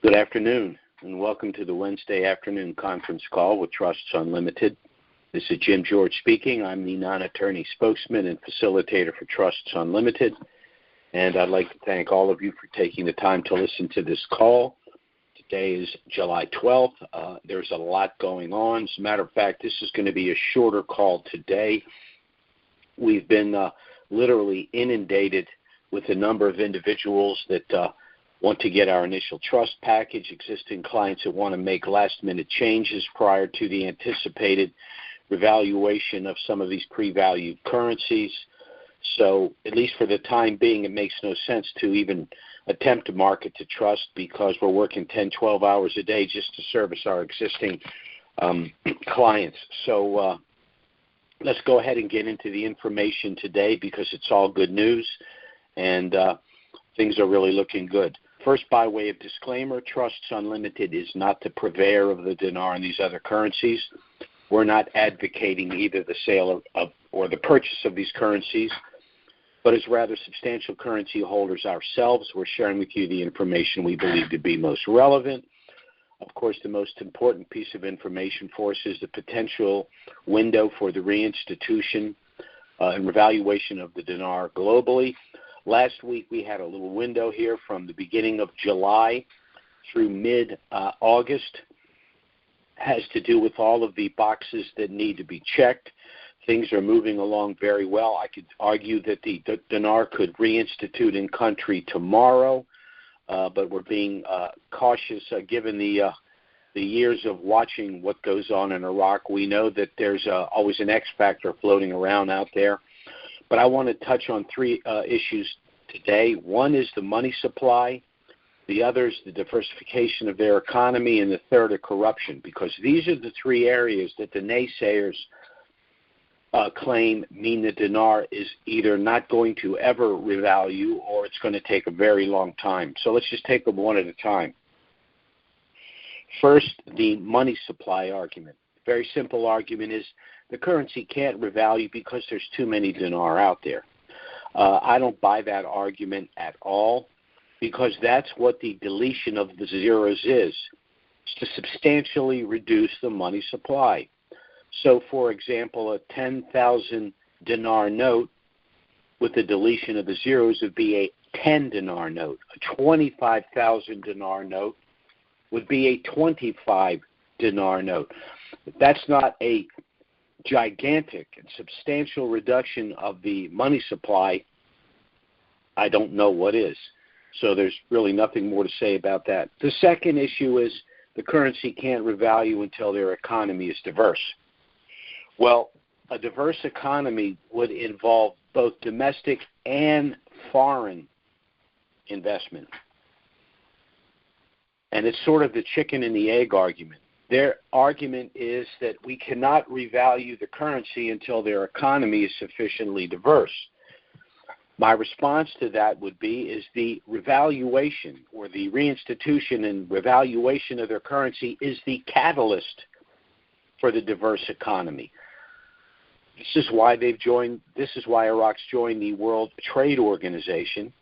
Good afternoon, and welcome to the Wednesday afternoon conference call with Trusts Unlimited. This is Jim George speaking. I'm the non-attorney spokesman and facilitator for Trusts Unlimited, and I'd like to thank all of you for taking the time to listen to this call. Today is July 12th. There's a lot going on. As a matter of fact, this is going to be a shorter call today. We've been literally inundated with a number of individuals that want to get our initial trust package, existing clients that want to make last-minute changes prior to the anticipated revaluation of some of these pre-valued currencies. So at least for the time being, it makes no sense to even attempt to market to trust because we're working 10, 12 hours a day just to service our existing clients. So let's go ahead and get into the information today because it's all good news and things are really looking good. First, by way of disclaimer, Trusts Unlimited is not the purveyor of the dinar and these other currencies. We're not advocating either the sale of or the purchase of these currencies, but as rather substantial currency holders ourselves, we're sharing with you the information we believe to be most relevant. Of course, the most important piece of information for us is the potential window for the reinstitution and revaluation of the dinar globally. Last week, we had a little window here from the beginning of July through mid-August. Has to do with all of the boxes that need to be checked. Things are moving along very well. I could argue that the dinar could reinstitute in country tomorrow, but we're being cautious given the years of watching what goes on in Iraq. We know that there's always an X factor floating around out there. But I want to touch on three issues today. One is the money supply, the other is the diversification of their economy, and the third are corruption, because these are the three areas that the naysayers claim mean the dinar is either not going to ever revalue or it's going to take a very long time. So let's just take them one at a time. First, the money supply argument. Very simple argument is the currency can't revalue because there's too many dinar out there. I don't buy that argument at all because that's what the deletion of the zeros is, to substantially reduce the money supply. So, for example, a 10,000 dinar note with the deletion of the zeros would be a 10 dinar note. A 25,000 dinar note would be a 25 dinar note. That's not a gigantic and substantial reduction of the money supply. I don't know what is. So there's really nothing more to say about that. The second issue is the currency can't revalue until their economy is diverse. Well, a diverse economy would involve both domestic and foreign investment. And it's sort of the chicken and the egg argument. Their argument is that we cannot revalue the currency until their economy is sufficiently diverse. My response to that would be is the revaluation or the reinstitution and revaluation of their currency is the catalyst for the diverse economy. This is why Iraq's joined the World Trade Organization.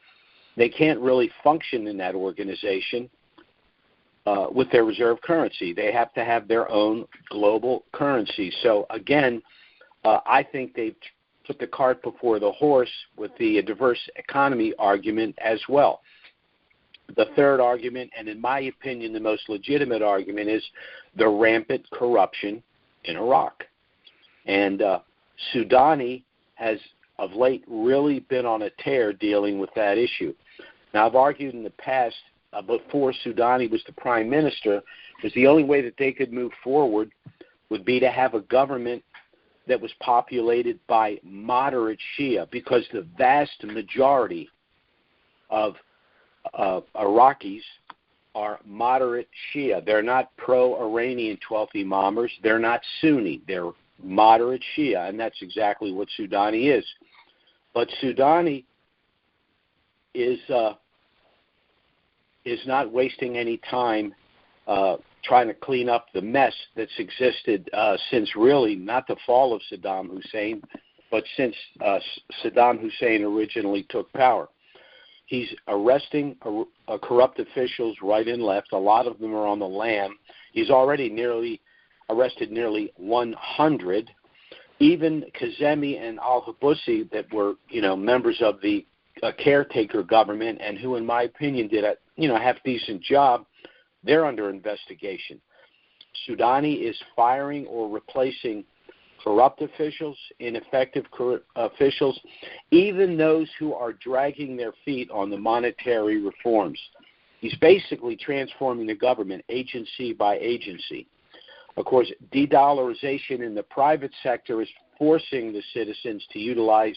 They can't really function in that organization with their reserve currency. They have to have their own global currency. So again, I think they've put the cart before the horse with the diverse economy argument as well. The third argument, and in my opinion the most legitimate argument, is the rampant corruption in Iraq. And Soudani has of late really been on a tear dealing with that issue. Now, I've argued in the past, before Soudani was the prime minister, was the only way that they could move forward would be to have a government that was populated by moderate Shia, because the vast majority of Iraqis are moderate Shia. They're not pro-Iranian 12th Imamers. They're not Sunni. They're moderate Shia, and that's exactly what Soudani is. But Soudani is not wasting any time trying to clean up the mess that's existed since really not the fall of Saddam Hussein, but since Saddam Hussein originally took power. He's arresting corrupt officials right and left. A lot of them are on the lam. He's already arrested nearly 100. Even Kazemi and al-Habussi, that were, members of the caretaker government and who, in my opinion, did a, half-decent job, they're under investigation. Soudani is firing or replacing corrupt officials, ineffective officials, even those who are dragging their feet on the monetary reforms. He's basically transforming the government agency by agency. Of course, de-dollarization in the private sector is forcing the citizens to utilize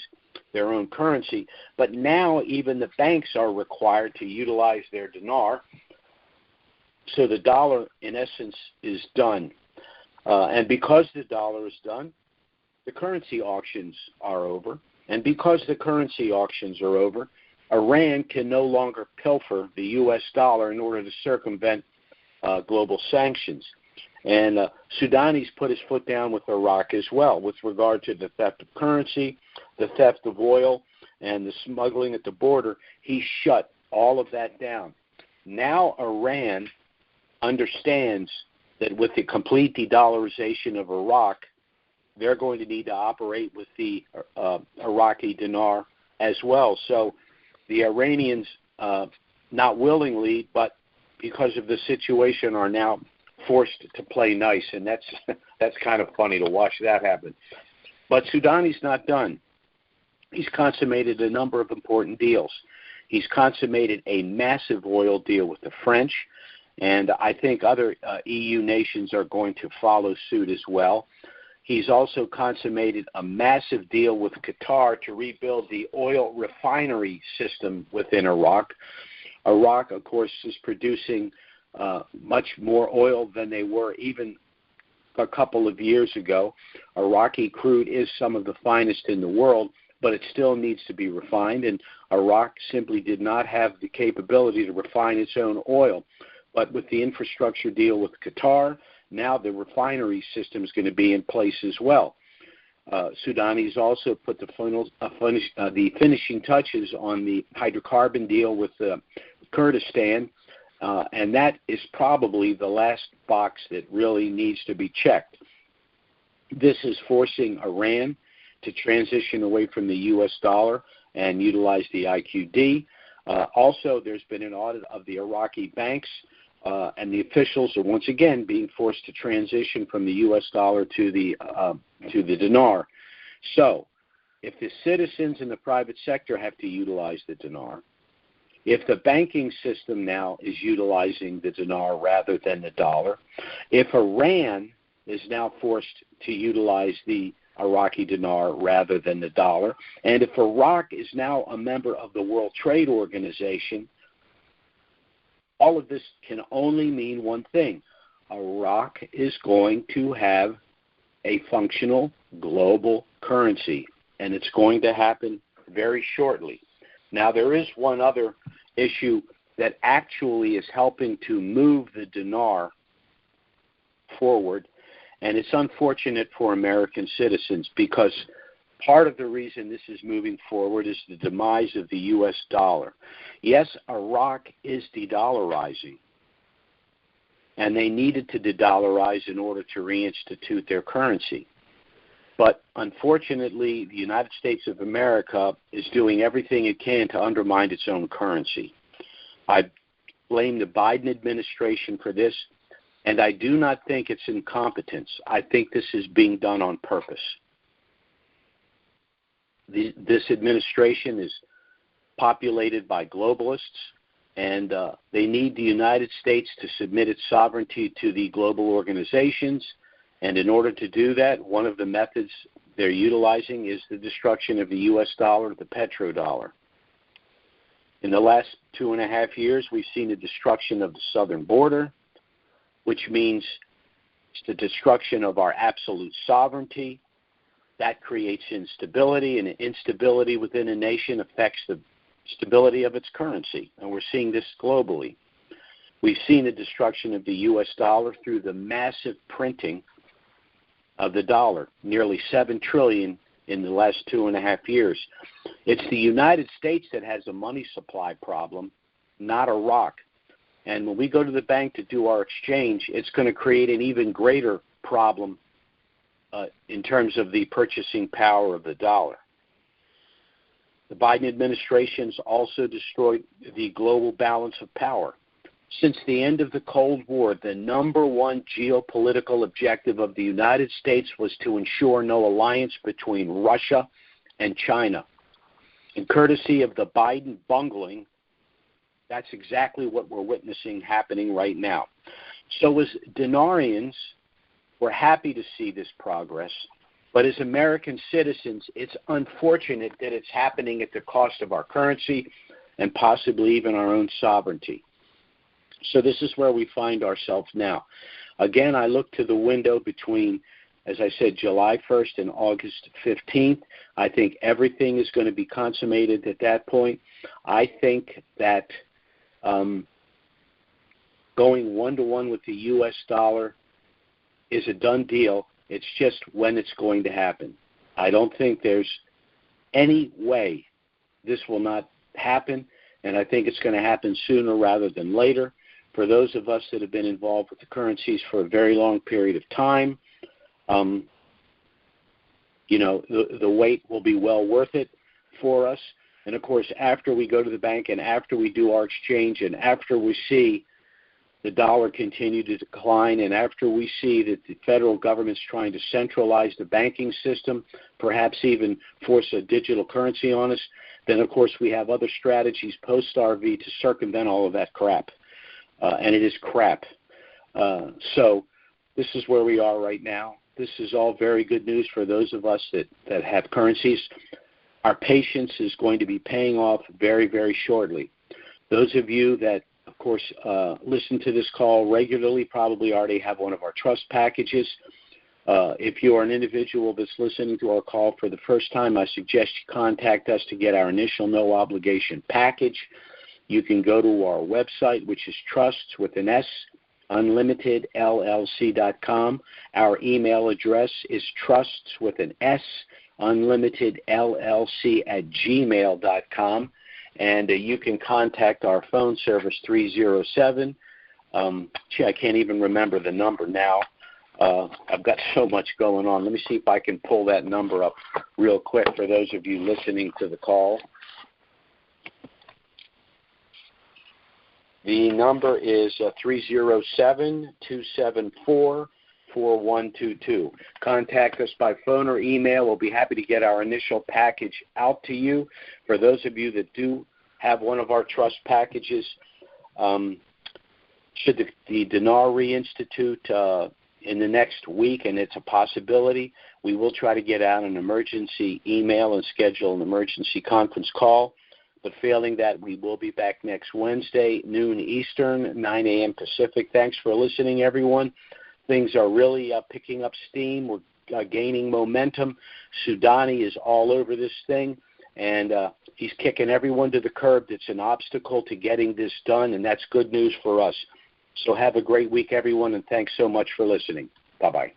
their own currency, but now even the banks are required to utilize their dinar. So the dollar, in essence, is done. And because the dollar is done, the currency auctions are over. And because the currency auctions are over, Iran can no longer pilfer the U.S. dollar in order to circumvent global sanctions. And Soudani's put his foot down with Iraq as well with regard to the theft of currency, the theft of oil, and the smuggling at the border. He shut all of that down. Now Iran understands that with the complete de-dollarization of Iraq, they're going to need to operate with the Iraqi dinar as well. So the Iranians, not willingly, but because of the situation, are now forced to play nice, and that's kind of funny to watch that happen. But Soudani's not done. He's consummated a number of important deals. He's consummated a massive oil deal with the French, and I think other EU nations are going to follow suit as well. He's also consummated a massive deal with Qatar to rebuild the oil refinery system within Iraq. Iraq, of course, is producing much more oil than they were even a couple of years ago. Iraqi crude is some of the finest in the world, but it still needs to be refined, and Iraq simply did not have the capability to refine its own oil. But with the infrastructure deal with Qatar, now the refinery system is going to be in place as well. Soudani's also put the finishing touches on the hydrocarbon deal with Kurdistan, and that is probably the last box that really needs to be checked. This is forcing Iran to transition away from the U.S. dollar and utilize the IQD. Also, there's been an audit of the Iraqi banks, and the officials are once again being forced to transition from the U.S. dollar to the dinar. So, if the citizens in the private sector have to utilize the dinar, if the banking system now is utilizing the dinar rather than the dollar, if Iran is now forced to utilize the Iraqi dinar rather than the dollar, and if Iraq is now a member of the World Trade Organization, all of this can only mean one thing. Iraq is going to have a functional global currency, and it's going to happen very shortly. Now, there is one other issue that actually is helping to move the dinar forward, and it's unfortunate for American citizens because part of the reason this is moving forward is the demise of the U.S. dollar. Yes, Iraq is de-dollarizing, and they needed to de-dollarize in order to reinstitute their currency. But unfortunately, the United States of America is doing everything it can to undermine its own currency. I blame the Biden administration for this, and I do not think it's incompetence. I think this is being done on purpose. This administration is populated by globalists, and they need the United States to submit its sovereignty to the global organizations. And in order to do that, one of the methods they're utilizing is the destruction of the U.S. dollar, the petrodollar. In the last 2.5 years, we've seen the destruction of the southern border, which means it's the destruction of our absolute sovereignty. That creates instability, and instability within a nation affects the stability of its currency, and we're seeing this globally. We've seen the destruction of the U.S. dollar through the massive printing of the dollar. Nearly $7 trillion in the last 2.5 years. It's the United States that has a money supply problem, not Iraq. And when we go to the bank to do our exchange, it's going to create an even greater problem in terms of the purchasing power of the dollar. The Biden administration's also destroyed the global balance of power. Since the end of the Cold War, the number one geopolitical objective of the United States was to ensure no alliance between Russia and China. And courtesy of the Biden bungling, that's exactly what we're witnessing happening right now. So as Dinarians, we're happy to see this progress. But as American citizens, it's unfortunate that it's happening at the cost of our currency and possibly even our own sovereignty. So this is where we find ourselves now. Again, I look to the window between, as I said, July 1st and August 15th. I think everything is going to be consummated at that point. I think that going one-to-one with the U.S. dollar is a done deal. It's just when it's going to happen. I don't think there's any way this will not happen, and I think it's going to happen sooner rather than later. For those of us that have been involved with the currencies for a very long period of time, the wait will be well worth it for us. And, of course, after we go to the bank and after we do our exchange and after we see the dollar continue to decline, and after we see that the federal government's trying to centralize the banking system, perhaps even force a digital currency on us, then, of course, we have other strategies post-RV to circumvent all of that crap. And it is crap. So this is where we are right now. This is all very good news for those of us that have currencies. Our patience is going to be paying off very, very shortly. Those of you that, of course, listen to this call regularly probably already have one of our trust packages. If you are an individual that's listening to our call for the first time, I suggest you contact us to get our initial no-obligation package. You can go to our website, which is trusts with an S, unlimitedllc.com. Our email address is trusts with an S, unlimitedllc@gmail.com. And you can contact our phone service, 307. I can't even remember the number now. I've got so much going on. Let me see if I can pull that number up real quick for those of you listening to the call. The number is 307-274-4122. Contact us by phone or email. We'll be happy to get our initial package out to you. For those of you that do have one of our trust packages, should the Dinar reinstitute in the next week, and it's a possibility, we will try to get out an emergency email and schedule an emergency conference call. But failing that, we will be back next Wednesday, noon Eastern, 9 a.m. Pacific. Thanks for listening, everyone. Things are really picking up steam. We're gaining momentum. Soudani is all over this thing, and he's kicking everyone to the curb that's an obstacle to getting this done, and that's good news for us. So have a great week, everyone, and thanks so much for listening. Bye-bye.